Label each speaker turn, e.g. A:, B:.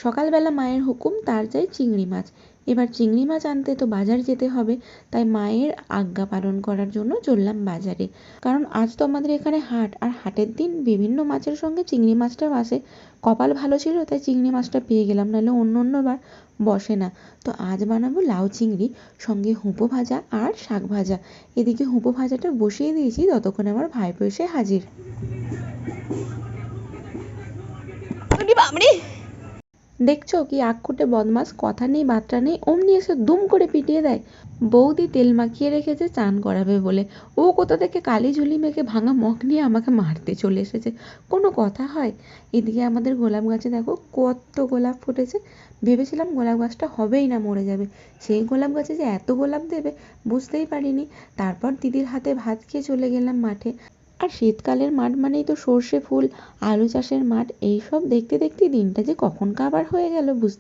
A: সকালবেলা মায়ের হুকুম তার চাই চিংড়ি মাছ। এবার চিংড়ি মাছ আনতে তো বাজার যেতে হবে, তাই মায়ের আজ্ঞা পালন করার জন্য চললাম বাজারে। কারণ আজ তো আমাদের এখানে হাট, আর হাটের দিন বিভিন্ন মাছের সঙ্গে চিংড়ি মাছটাও আসে। কপাল ভালো ছিল তাই চিংড়ি মাছটা পেয়ে গেলাম, নাহলে অন্য বার বসে না। তো আজ বানাবো লাউ চিংড়ি, সঙ্গে হুঁপো ভাজা আর শাক ভাজা। এদিকে হুঁপো ভাজাটা বসিয়ে দিয়েছি, ততক্ষণে আমার ভাইপো এসে হাজির। দেখছো কি আক্কুটে বদমাস, কথা নেই বার্তা নেই, অমনি এসে দুম করে পিটিয়ে দেয়। বৌদি তেল মাখিয়ে রেখেছে চান করাবে বলে, ও কোথা থেকে কালি ঝুলি মেখে ভাঙা মগ নিয়ে আমাকে মারতে চলে এসেছে। কোনো কথা হয়? এদিকে আমাদের গোলাপ গাছে দেখো কত গোলাপ ফুটেছে। ভেবেছিলাম গোলাপ গাছটা হবেই না, মরে যাবে। সেই গোলাপ গাছে যে এত গোলাপ দেবে বুঝতেই পারিনি। তারপর দিদির হাতে ভাত খেয়ে চলে গেলাম মাঠে। আর শীতকালের মাঠ মানেই তো সর্ষে ফুল, আলু চাষের মাঠ। এইসব দেখতে দেখতে দিনটা যে কখন কাবার হয়ে গেল বুঝতে